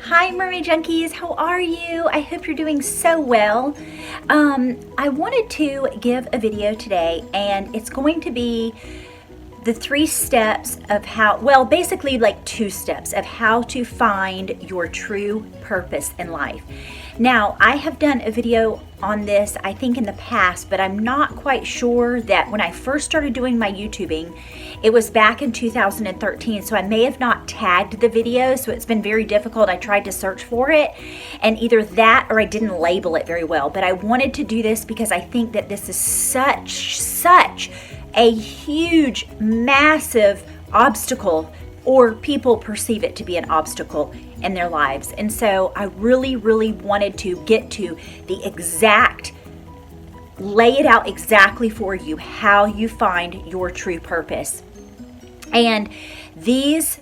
Hi Mermaid Junkies, how are you? I hope you're doing so well. I wanted to give a video today, and it's going to be the 3 steps of how, well, basically like 2 steps of how to find your true purpose in life. Now, I have done a video on this, I think in the past, but I'm not quite sure that when I first started doing my YouTubing, it was back in 2013, so I may have not tagged the video, so it's been very difficult. I tried to search for it, and either that or I didn't label it very well, but I wanted to do this because I think that this is such a huge, massive obstacle, or people perceive it to be an obstacle in their lives. And so I really wanted to get to the exact, lay it out exactly for you, how you find your true purpose. And these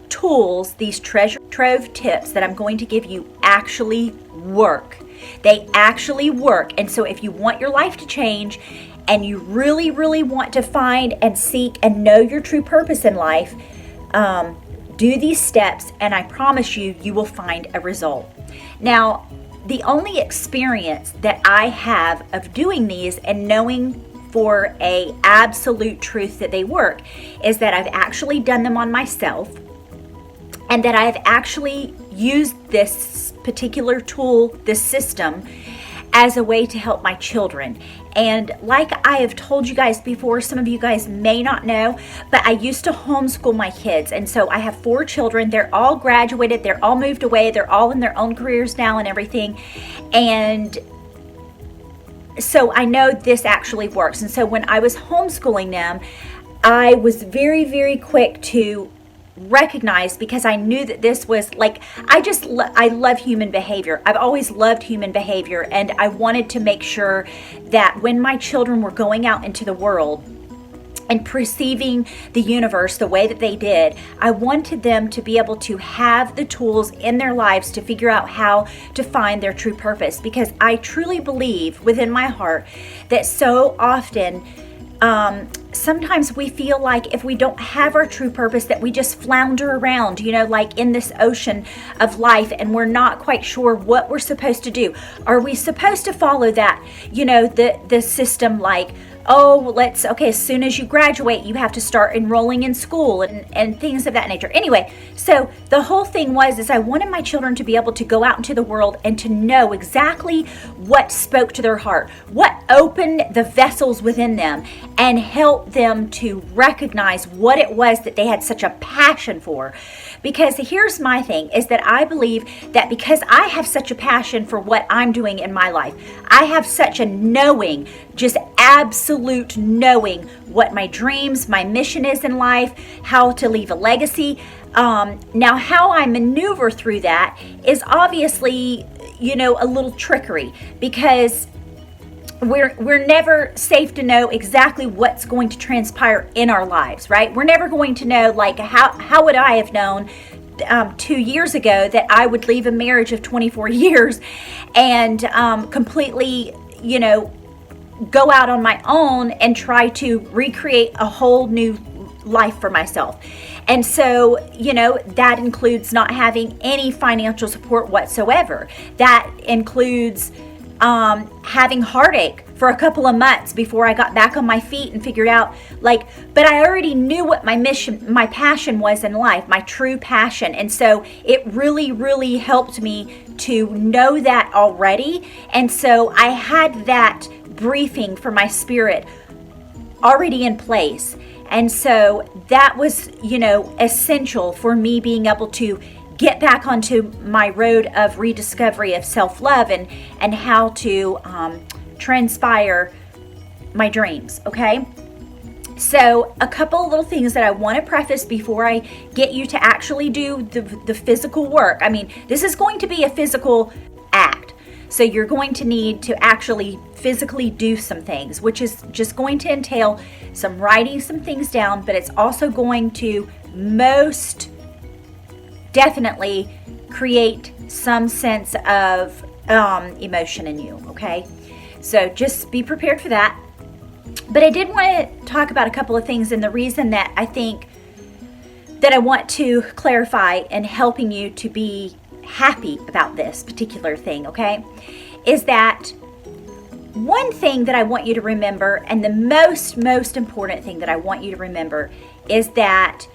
tools, these Trove tips that I'm going to give you actually work. They actually work. And so if you want your life to change and you really want to find and seek and know your true purpose in life, do these steps, and I promise you, you will find a result. Now, the only experience that I have of doing these and knowing for a absolute truth that they work is that I've actually done them on myself, and that I've actually used this particular tool, this system, as a way to help my children. And like I have told you guys before, some of you guys may not know, but I used to homeschool my kids. And so I have 4 children. They're all graduated. They're all moved away. They're all in their own careers now and everything. And so I know this actually works. And so when I was homeschooling them, I was very quick to recognize, because I knew that this was like, I love human behavior. I've always loved human behavior, and I wanted to make sure that when my children were going out into the world and perceiving the universe the way that they did, I wanted them to be able to have the tools in their lives to figure out how to find their true purpose. Because I truly believe within my heart that so often, sometimes we feel like if we don't have our true purpose, that we just flounder around, like in this ocean of life, and we're not quite sure what we're supposed to do. Are we supposed to follow that, the system, like, as soon as you graduate, you have to start enrolling in school and things of that nature. Anyway, so the whole thing is I wanted my children to be able to go out into the world and to know exactly what spoke to their heart, what opened the vessels within them, and help them to recognize what it was that they had such a passion for. Because here's my thing, is that I believe that because I have such a passion for what I'm doing in my life, I have such a knowing, just absolute knowing what my dreams, my mission is in life, how to leave a legacy. Now, how I maneuver through that is obviously, a little trickery, because we're never safe to know exactly what's going to transpire in our lives, right? We're never going to know, like, how would I have known 2 years ago that I would leave a marriage of 24 years and completely, go out on my own and try to recreate a whole new life for myself. And so, that includes not having any financial support whatsoever. That includes having heartache for a couple of months before I got back on my feet and figured out, but I already knew what my mission, my passion was in life, my true passion. And so it really helped me to know that already. And so I had that briefing for my spirit already in place. And so that was, essential for me being able to get back onto my road of rediscovery of self-love and how to transpire my dreams, okay? So a couple of little things that I want to preface before I get you to actually do the physical work. I mean, this is going to be a physical act. So you're going to need to actually physically do some things, which is just going to entail some writing some things down, but it's also going to most definitely create some sense of emotion in you, okay? So just be prepared for that. But I did want to talk about a couple of things, and the reason that I think that I want to clarify in helping you to be happy about this particular thing, okay, is that one thing that I want you to remember, and the most important thing that I want you to remember, is that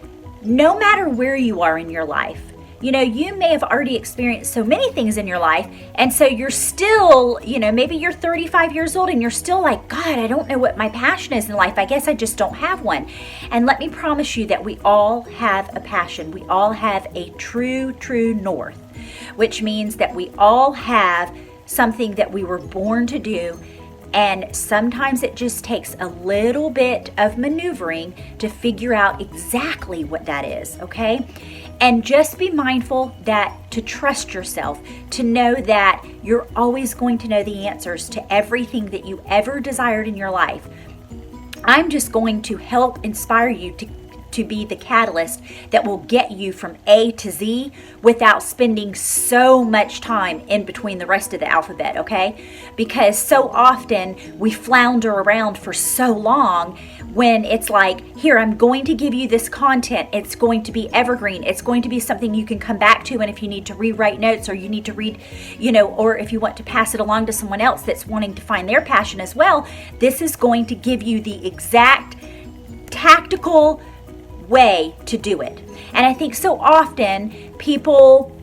no matter where you are in your life, you may have already experienced so many things in your life, and so you're still, maybe you're 35 years old and you're still like, God, I don't know what my passion is in life. I guess I just don't have one. And let me promise you that we all have a passion. We all have a true north, which means that we all have something that we were born to do. And sometimes it just takes a little bit of maneuvering to figure out exactly what that is, okay? And just be mindful to trust yourself, to know that you're always going to know the answers to everything that you ever desired in your life. I'm just going to help inspire you to be the catalyst that will get you from A to Z without spending so much time in between the rest of the alphabet, okay? Because so often we flounder around for so long when it's like, here, I'm going to give you this content. It's going to be evergreen. It's going to be something you can come back to, and if you need to rewrite notes or you need to read, or if you want to pass it along to someone else that's wanting to find their passion as well, this is going to give you the exact tactical way to do it. And I think so often people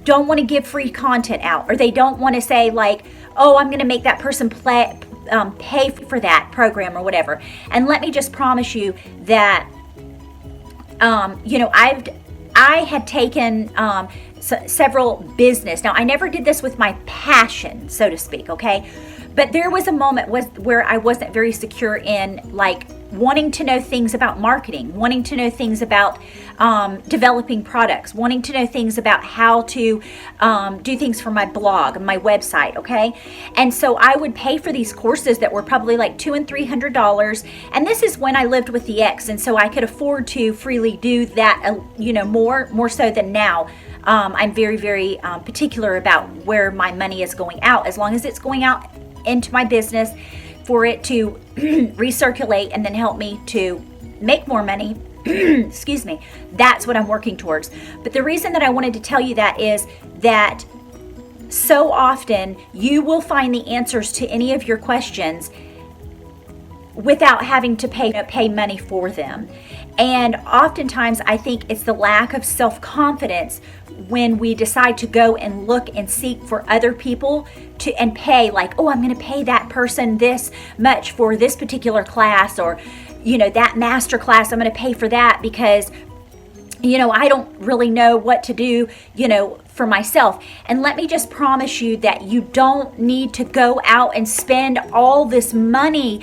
don't want to give free content out, or they don't want to say like, oh, I'm going to make that person pay for that program or whatever. And let me just promise you that I had taken several business. Now, I never did this with my passion, so to speak, okay? But there was a moment where I wasn't very secure in like wanting to know things about marketing, wanting to know things about developing products, wanting to know things about how to do things for my blog and my website, okay? And so I would pay for these courses that were probably like $200 and $300. And this is when I lived with the ex, and so I could afford to freely do that, more so than now. I'm very, very particular about where my money is going out, as long as it's going out into my business for it to recirculate and then help me to make more money. Excuse me. That's what I'm working towards. But the reason that I wanted to tell you that is that so often you will find the answers to any of your questions without having to pay money for them. And oftentimes I think it's the lack of self-confidence when we decide to go and look and seek for other people and pay, like, oh, I'm going to pay that person this much for this particular class, or that master class, I'm going to pay for that because I don't really know what to do for myself. And let me just promise you that you don't need to go out and spend all this money.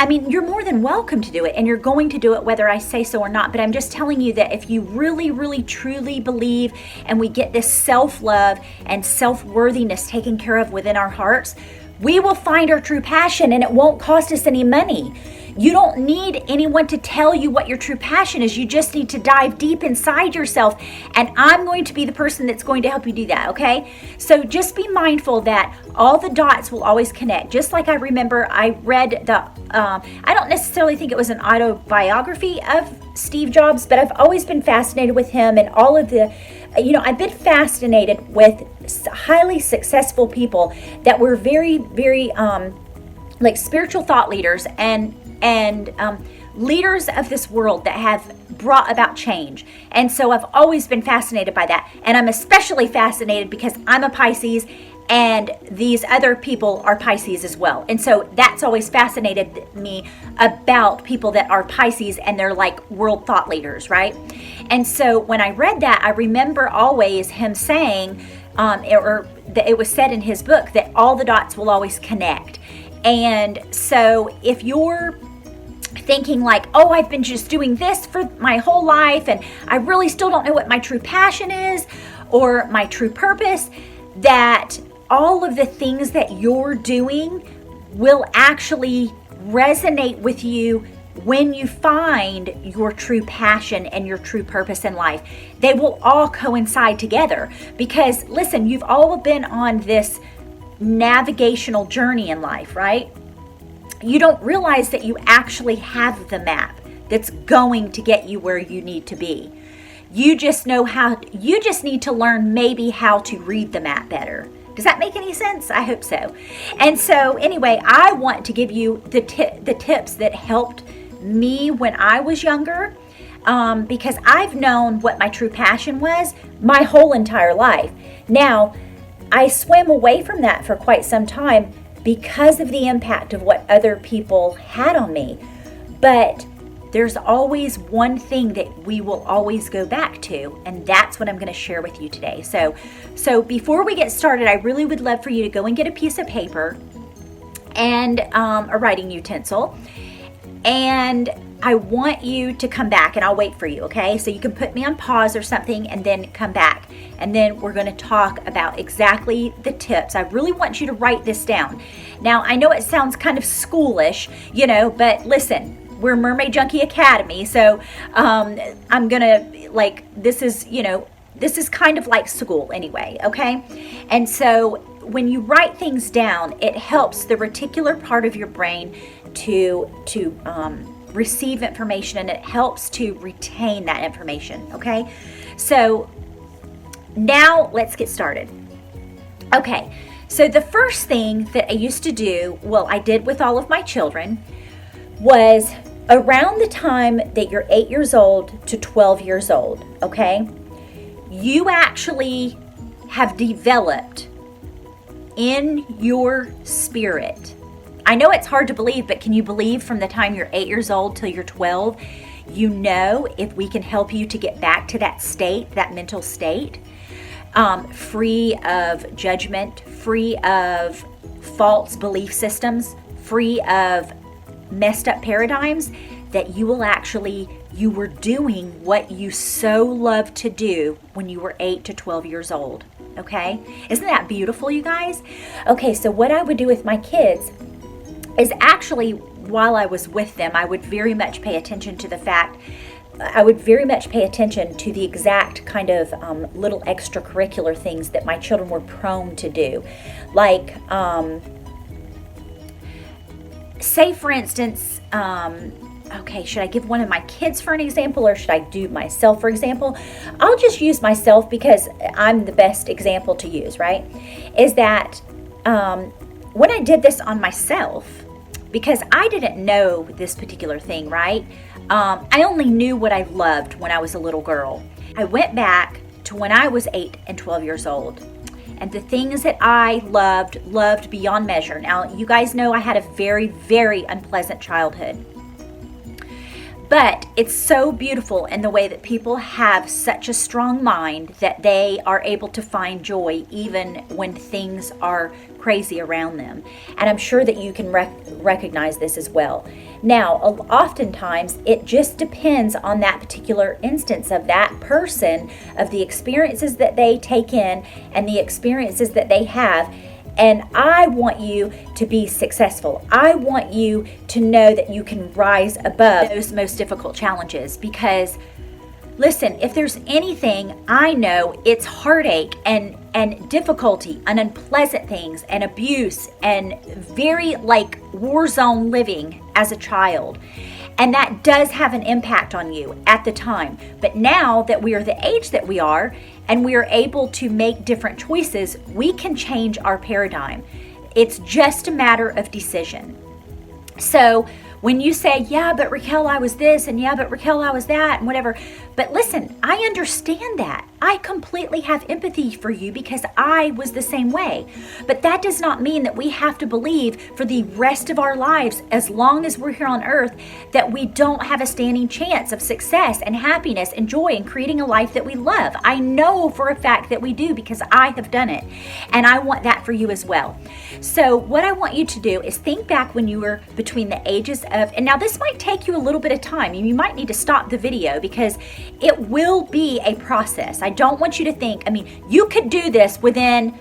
You're more than welcome to do it, and you're going to do it whether I say so or not. But I'm just telling you that if you really, really, truly believe, and we get this self-love and self-worthiness taken care of within our hearts, we will find our true passion, and it won't cost us any money. You don't need anyone to tell you what your true passion is. You just need to dive deep inside yourself, and I'm going to be the person that's going to help you do that, okay? So just be mindful that all the dots will always connect. Just like I remember I read I don't necessarily think it was an autobiography of Steve Jobs, but I've always been fascinated with him and all of the, I've been fascinated with highly successful people that were very, very like spiritual thought leaders and leaders of this world that have brought about change. And so I've always been fascinated by that. And I'm especially fascinated because I'm a Pisces and these other people are Pisces as well. And so that's always fascinated me about people that are Pisces and they're like world thought leaders, right? And so when I read that, I remember always him saying, or that it was said in his book, that all the dots will always connect. And so if you're thinking like, oh, I've been just doing this for my whole life and I really still don't know what my true passion is or my true purpose, that all of the things that you're doing will actually resonate with you when you find your true passion and your true purpose in life. They will all coincide together because, listen, you've all been on this navigational journey in life, right? You don't realize that you actually have the map that's going to get you where you need to be. You just need to learn maybe how to read the map better. Does that make any sense? I hope so. And so anyway, I want to give you the tips that helped me when I was younger, because I've known what my true passion was my whole entire life. Now, I swam away from that for quite some time because of the impact of what other people had on me. But there's always one thing that we will always go back to, and that's what I'm going to share with you today. So before we get started, I really would love for you to go and get a piece of paper and a writing utensil, and I want you to come back, and I'll wait for you, okay? So you can put me on pause or something and then come back, and then we're going to talk about exactly the tips. I really want you to write this down. Now, I know it sounds kind of schoolish, but listen, we're Mermaid Junkie Academy, so I'm gonna, this is kind of like school anyway, okay? And so when you write things down, it helps the reticular part of your brain to receive information, and it helps to retain that information, okay? So now let's get started. Okay, so the first thing that I used to do, I did with all of my children, was around the time that you're 8 years old to 12 years old, okay, you actually have developed in your spirit. I know it's hard to believe, but can you believe from the time you're 8 years old till you're 12, if we can help you to get back to that state, that mental state, free of judgment, free of false belief systems, free of messed up paradigms, that you were doing what you so loved to do when you were 8 to 12 years old. Okay? Isn't that beautiful, you guys? Okay, so what I would do with my kids is actually, while I was with them, I would very much pay attention to the exact kind of little extracurricular things that my children were prone to do. Like, say for instance, should I give one of my kids for an example, or should I do myself for example? I'll just use myself because I'm the best example to use, right? Is that when I did this on myself, because I didn't know this particular thing, right? I only knew what I loved when I was a little girl. I went back to when I was 8 and 12 years old. And the things that I loved beyond measure. Now, you guys know I had a very, very unpleasant childhood. But it's so beautiful in the way that people have such a strong mind that they are able to find joy even when things are crazy around them. And I'm sure that you can recognize this as well. Now, oftentimes, it just depends on that particular instance of that person, of the experiences that they take in and the experiences that they have. And I want you to be successful. I want you to know that you can rise above those most difficult challenges, because listen, if there's anything I know, it's heartache and difficulty and unpleasant things and abuse and very war zone living as a child. And that does have an impact on you at the time. But now that we are the age that we are and we are able to make different choices, we can change our paradigm. It's just a matter of decision. So when you say, yeah, but Raquel, I was this, and yeah, but Raquel, I was that, and whatever. But listen, I understand that. I completely have empathy for you because I was the same way. But that does not mean that we have to believe for the rest of our lives, as long as we're here on earth, that we don't have a standing chance of success and happiness and joy and creating a life that we love. I know for a fact that we do because I have done it. And I want that for you as well. So what I want you to do is think back when you were between the ages of, and now this might take you a little bit of time. You might need to stop the video because it will be a process. I don't want you to think, you could do this within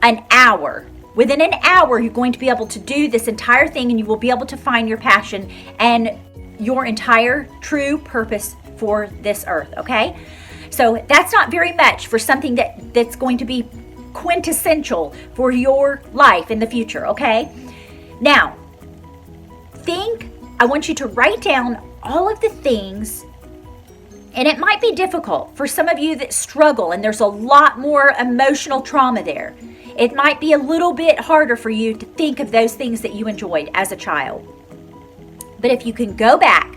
an hour. Within an hour, you're going to be able to do this entire thing and you will be able to find your passion and your entire true purpose for this earth, okay? So that's not very much for something that's going to be quintessential for your life in the future, okay? Now, I want you to write down all of the things And it might be difficult for some of you that struggle, and there's a lot more emotional trauma there. It might be a little bit harder for you to think of those things that you enjoyed as a child. But if you can go back,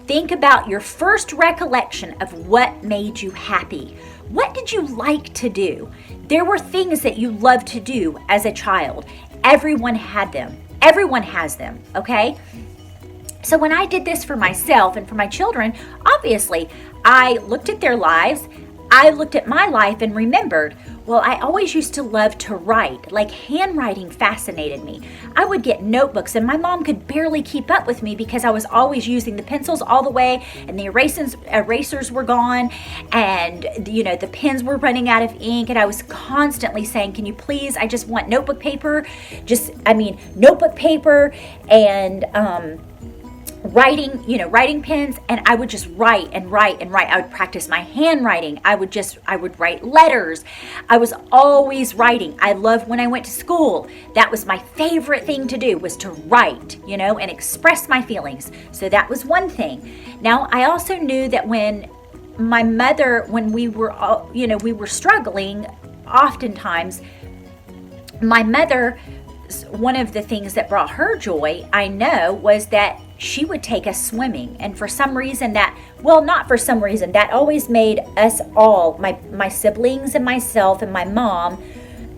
think about your first recollection of what made you happy. What did you like to do? There were things that you loved to do as a child. Everyone had them. Everyone has them, okay? So when I did this for myself and for my children, obviously, I looked at their lives. I looked at my life and remembered, well, I always used to love to write. Like, handwriting fascinated me. I would get notebooks, and my mom could barely keep up with me because I was always using the pencils all the way, and the erasers were gone, and the pens were running out of ink, and I was constantly saying, can you please, I just want notebook paper, notebook paper and writing pens, and I would just write and write and write. I would practice my handwriting. I would write letters. I was always writing. I loved when I went to school. That was my favorite thing to do, was to write, and express my feelings. So that was one thing. Now, I also knew that when my mother, when we were struggling, oftentimes my mother, one of the things that brought her joy, I know, was that she would take us swimming. And for some reason that always made us all, my siblings and myself and my mom,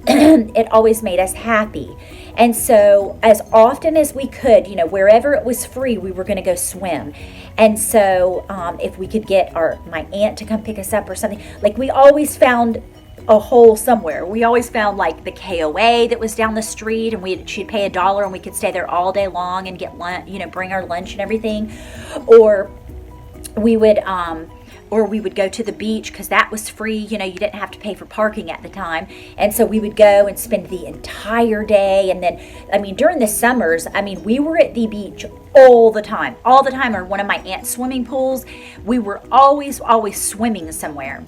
it always made us happy. And so as often as we could, wherever it was free, we were going to go swim. And so if we could get my aunt to come pick us up or something, like, we always found a hole somewhere. We always found like the KOA that was down the street, and she'd pay $1 and we could stay there all day long and get lunch, bring our lunch and everything. Or we would go to the beach because that was free. You didn't have to pay for parking at the time. And so we would go and spend the entire day. And then, during the summers, we were at the beach all the time, or one of my aunt's swimming pools. We were always swimming somewhere.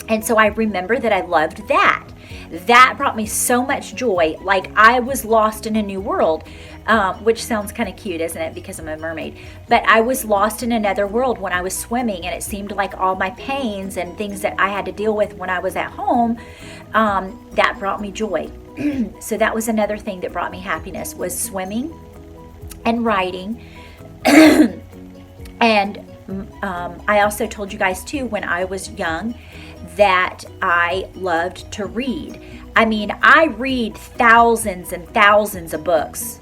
And so I remember that I loved that. That brought me so much joy, like I was lost in a new world, which sounds kind of cute, isn't it? Because I'm a mermaid. But I was lost in another world when I was swimming, and it seemed like all my pains and things that I had to deal with when I was at home, that brought me joy. So that was another thing that brought me happiness, was swimming and writing. And I also told you guys too, when I was young, that I loved to read. I read thousands and thousands of books.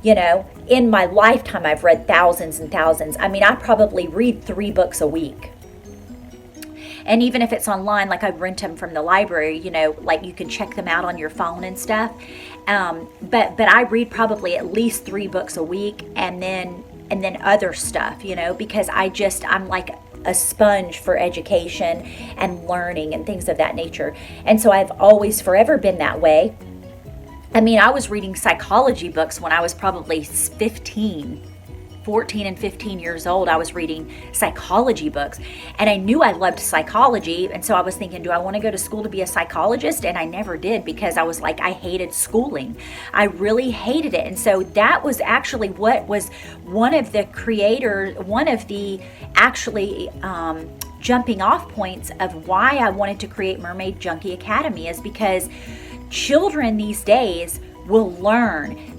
In my lifetime, I've read thousands and thousands. I probably read 3 books a week. And even if it's online, like I rent them from the library, like you can check them out on your phone and stuff. But I read probably at least 3 books a week, and then other stuff, because I'm like a sponge for education and learning and things of that nature. And so I've always forever been that way. I was reading psychology books when I was probably 14 and 15 years old. I was reading psychology books, and I knew I loved psychology. And so I was thinking, do I want to go to school to be a psychologist? And I never did, because I was like, I hated schooling. I really hated it. And so that was actually what was one of the jumping off points of why I wanted to create Mermaid Junkie Academy, is because children these days will learn.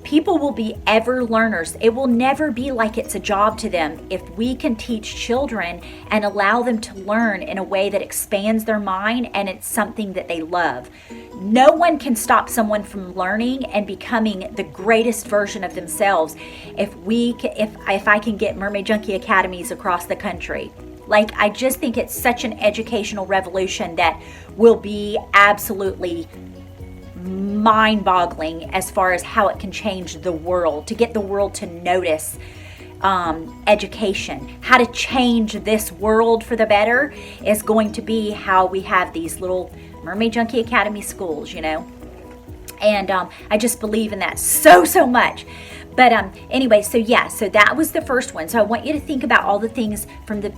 People will be ever learners. It will never be like it's a job to them if we can teach children and allow them to learn in a way that expands their mind and it's something that they love. No one can stop someone from learning and becoming the greatest version of themselves if I can get Mermaid Junkie Academies across the country. Like, I just think it's such an educational revolution that will be absolutely mind-boggling as far as how it can change the world, to get the world to notice education. How to change this world for the better is going to be how we have these little Mermaid Junkie Academy schools, and I just believe in that so much. But anyway, so that was the first one. So I want you to think about all the things from the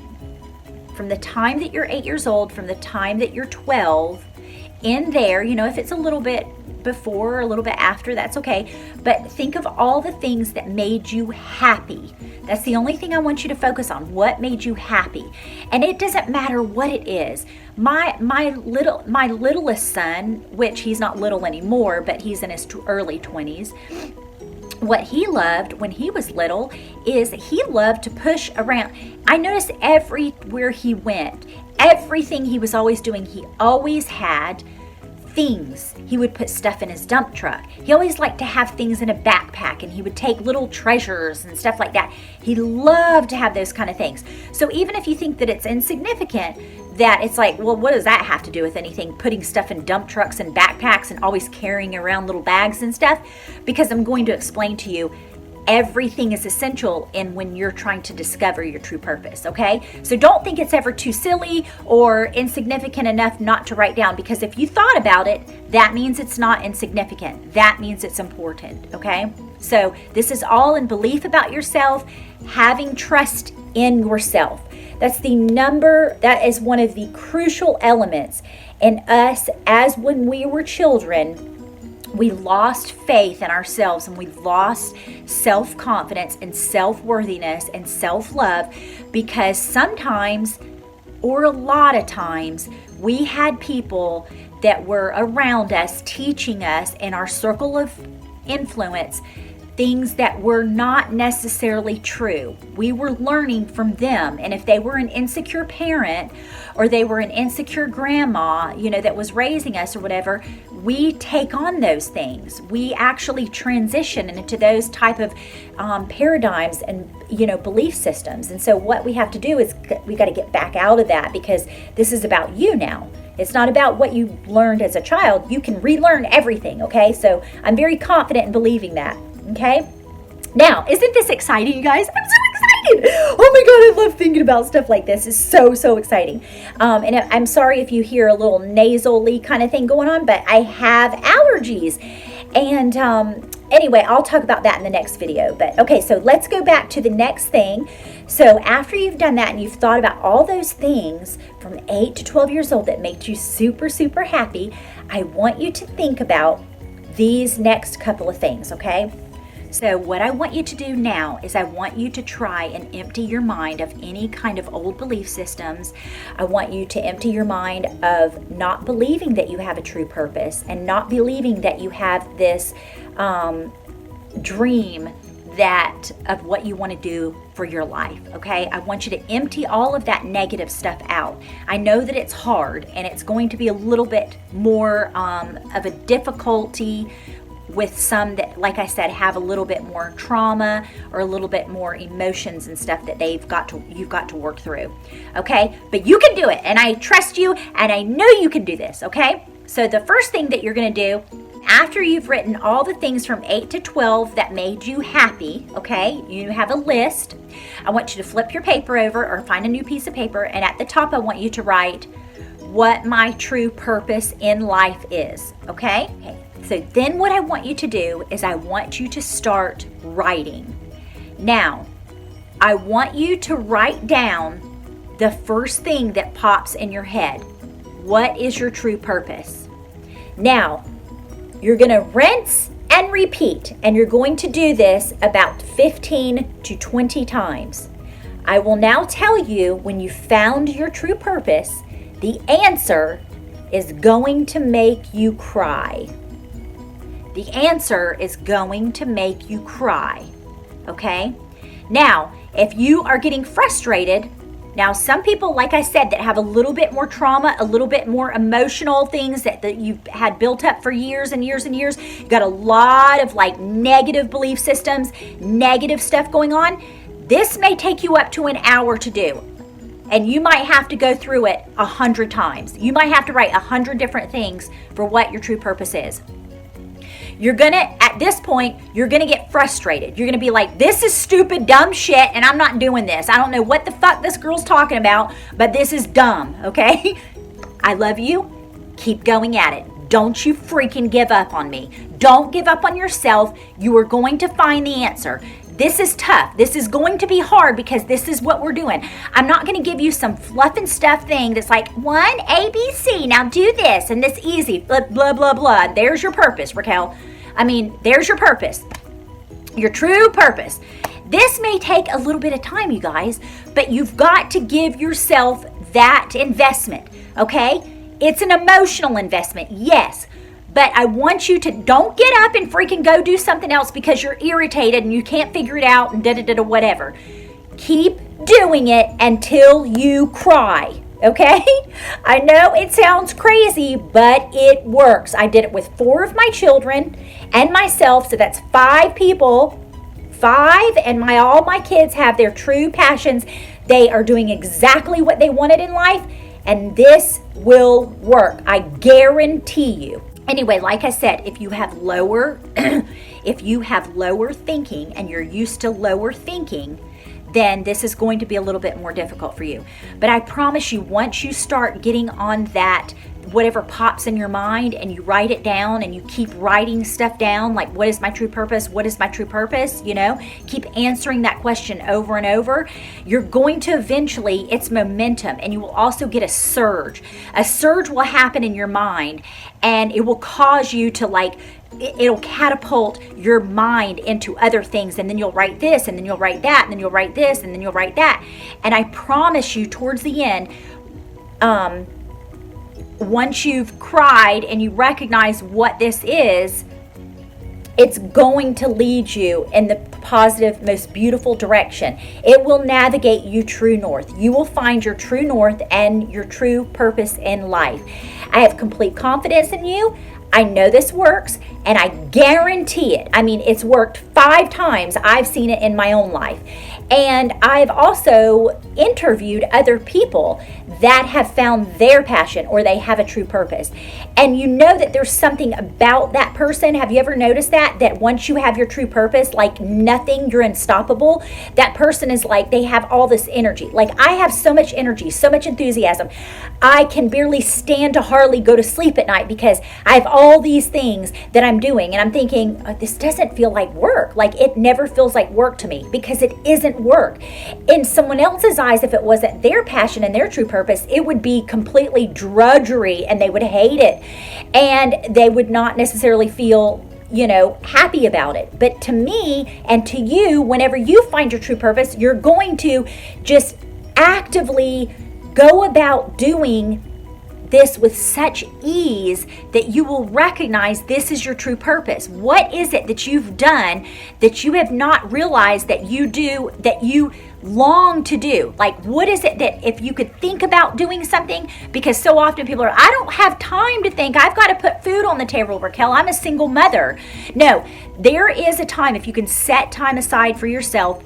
time that you're 8 years old, from the time that you're 12, in there, if it's a little bit bit before, a little bit after, that's okay. But think of all the things that made you happy. That's the only thing I want you to focus on. What made you happy? And it doesn't matter what it is. My littlest son, which he's not little anymore, but he's in his early 20s, what he loved when he was little is he loved to push around. I noticed everywhere he went, everything he was always doing, he always had things. He would put stuff in his dump truck. He always liked to have things in a backpack, and he would take little treasures and stuff like that. He loved to have those kind of things. So even if you think that it's insignificant, that it's like, well, what does that have to do with anything? Putting stuff in dump trucks and backpacks and always carrying around little bags and stuff? Because I'm going to explain to you, everything is essential in when you're trying to discover your true purpose, okay? So don't think it's ever too silly or insignificant enough not to write down, because if you thought about it, that means it's not insignificant. That means it's important, okay? So this is all in belief about yourself, having trust in yourself. That is one of the crucial elements in us as when we were children. We lost faith in ourselves, and we lost self-confidence and self-worthiness and self-love because sometimes, or a lot of times, we had people that were around us teaching us in our circle of influence things that were not necessarily true. We were learning from them. And if they were an insecure parent or they were an insecure grandma, that was raising us or whatever, we take on those things. We actually transition into those type of paradigms and, belief systems. And so what we have to do is we got to get back out of that, because this is about you now. It's not about what you learned as a child. You can relearn everything, okay? So I'm very confident in believing that. Okay, now, isn't this exciting, you guys? I'm so excited. Oh my God, I love thinking about stuff like this. It's so exciting. And I'm sorry if you hear a little nasally kind of thing going on, but I have allergies. And anyway, I'll talk about that in the next video. But okay, so let's go back to the next thing. So after you've done that and you've thought about all those things from 8 to 12 years old that make you super happy, I want you to think about these next couple of things, okay? So what I want you to do now is I want you to try and empty your mind of any kind of old belief systems. I want you to empty your mind of not believing that you have a true purpose and not believing that you have this dream of what you want to do for your life, okay? I want you to empty all of that negative stuff out. I know that it's hard and it's going to be a little bit more of a difficulty with some that, like I said, have a little bit more trauma or a little bit more emotions and stuff that you've got to work through, okay? But you can do it, and I trust you, and I know you can do this, okay? So the first thing that you're going to do after you've written all the things from 8 to 12 that made you happy, okay, you have a list. I want you to flip your paper over or find a new piece of paper, and at the top I want you to write what my true purpose in life is, okay? So then what I want you to do is I want you to start writing. Now, I want you to write down the first thing that pops in your head. What is your true purpose? Now, you're going to rinse and repeat, and you're going to do this about 15 to 20 times. I will now tell you when you found your true purpose, the answer is going to make you cry. The answer is going to make you cry, okay? Now, if you are getting frustrated, now some people, like I said, that have a little bit more trauma, a little bit more emotional things that you've had built up for years and years and years, you got a lot of like negative belief systems, negative stuff going on, this may take you up to an hour to do. And you might have to go through it 100 times. You might have to write 100 different things for what your true purpose is. At this point, you're gonna get frustrated. You're gonna be like, this is stupid, dumb shit, and I'm not doing this. I don't know what the fuck this girl's talking about, but this is dumb, okay? I love you. Keep going at it. Don't you freaking give up on me. Don't give up on yourself. You are going to find the answer. This is tough. This is going to be hard because this is what we're doing. I'm not going to give you some fluff and stuff thing that's like 1 ABC. Now do this and this easy. Blah, blah, blah, blah. There's your purpose, Raquel. I mean, there's your purpose. Your true purpose. This may take a little bit of time, you guys, but you've got to give yourself that investment, okay? It's an emotional investment, yes. But I want you to don't get up and freaking go do something else because you're irritated and you can't figure it out and da-da-da-da whatever. Keep doing it until you cry, okay? I know it sounds crazy, but it works. I did it with 4 of my children and myself, so that's 5 people. 5, and all my kids have their true passions. They are doing exactly what they wanted in life, and this will work. I guarantee you. Anyway, like I said, if you have lower thinking and you're used to lower thinking, then this is going to be a little bit more difficult for you. But I promise you, once you start getting on that, whatever pops in your mind, and you write it down and you keep writing stuff down, like what is my true purpose? What is my true purpose? You know, keep answering that question over and over. You're going to eventually, it's momentum, and you will also get a surge. A surge will happen in your mind, and it will cause you to it'll catapult your mind into other things, and then you'll write this, and then you'll write that, and then you'll write this, and then you'll write that. And I promise you, towards the end, once you've cried and you recognize what this is, it's going to lead you in the positive, most beautiful direction. It will navigate you true north. You will find your true north and your true purpose in life. I have complete confidence in you. I know this works, and I guarantee it. I mean, it's worked 5 times. I've seen it in my own life. And I've also interviewed other people that have found their passion, or they have a true purpose. And you know that there's something about that person. Have you ever noticed that once you have your true purpose, like nothing, you're unstoppable? That person is like, they have all this energy. Like, I have so much energy, so much enthusiasm. I can barely stand to hardly go to sleep at night because I have all these things that I'm doing. And I'm thinking, oh, this doesn't feel like work. Like, it never feels like work to me because it isn't work. In someone else's eyes, if it wasn't their passion and their true purpose, it would be completely drudgery, and they would hate it, and they would not necessarily feel happy about it. But to me and to you, whenever you find your true purpose, you're going to just actively go about doing this with such ease that you will recognize this is your true purpose. What is it that you've done that you have not realized that you do, that you long to do? Like, what is it that if you could think about doing something? Because so often people are, I don't have time to think. I've got to put food on the table, Raquel. I'm a single mother. No, there is a time, if you can set time aside for yourself,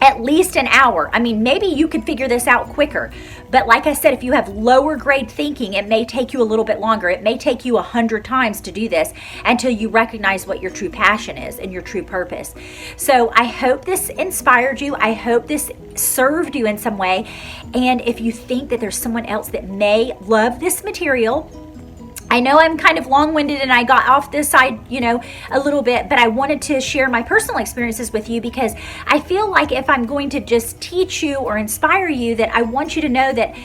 at least an hour. I mean, maybe you could figure this out quicker. But like I said, if you have lower grade thinking, it may take you a little bit longer. It may take you 100 times to do this until you recognize what your true passion is and your true purpose. So I hope this inspired you. I hope this served you in some way. And if you think that there's someone else that may love this material, I know I'm kind of long-winded and I got off this side, a little bit, but I wanted to share my personal experiences with you because I feel like if I'm going to just teach you or inspire you, that I want you to know that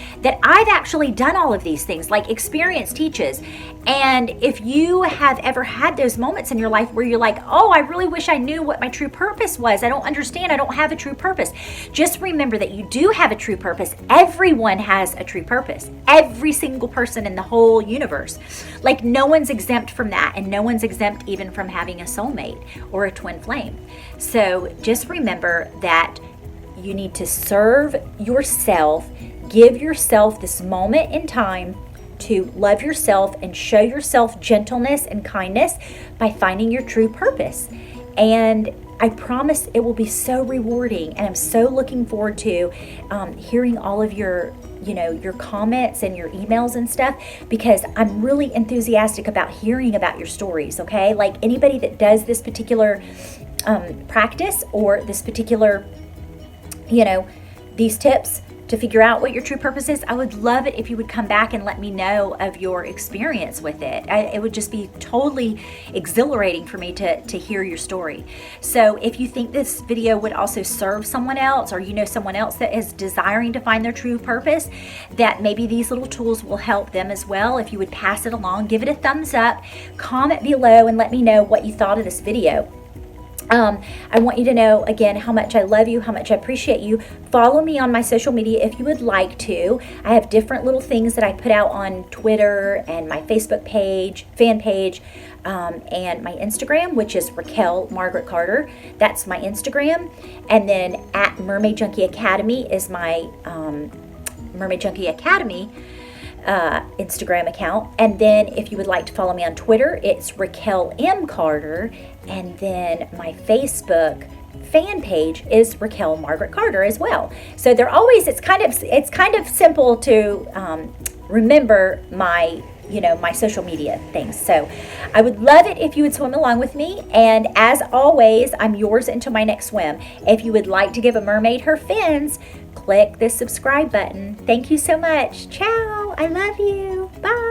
I've actually done all of these things, like experience teaches. And if you have ever had those moments in your life where you're like, oh, I really wish I knew what my true purpose was. I don't understand. I don't have a true purpose. Just remember that you do have a true purpose. Everyone has a true purpose. Every single person in the whole universe. Like, no one's exempt from that, and no one's exempt even from having a soulmate or a twin flame. So just remember that you need to serve yourself, give yourself this moment in time to love yourself and show yourself gentleness and kindness by finding your true purpose. And I promise it will be so rewarding, and I'm so looking forward to hearing all of your comments and your emails and stuff, because I'm really enthusiastic about hearing about your stories, okay? Like, anybody that does this particular practice or this particular, these tips, to figure out what your true purpose is, I would love it if you would come back and let me know of your experience with it. It would just be totally exhilarating for me to hear your story. So if you think this video would also serve someone else, or you know someone else that is desiring to find their true purpose, that maybe these little tools will help them as well, if you would pass it along, give it a thumbs up, comment below, and let me know what you thought of this video. I want you to know, again, how much I love you, how much I appreciate you. Follow me on my social media if you would like to. I have different little things that I put out on Twitter and my Facebook page, fan page, and my Instagram, which is Raquel Margaret Carter. That's my Instagram. And then at Mermaid Junkie Academy is my Mermaid Junkie Academy Instagram account. And then if you would like to follow me on Twitter, it's Raquel M. Carter. And then my Facebook fan page is Raquel Margaret Carter as well. So they're always, it's kind of simple to remember my my social media things. So I would love it if you would swim along with me. And as always, I'm yours until my next swim. If you would like to give a mermaid her fins, click the subscribe button. Thank you so much. Ciao. I love you. Bye.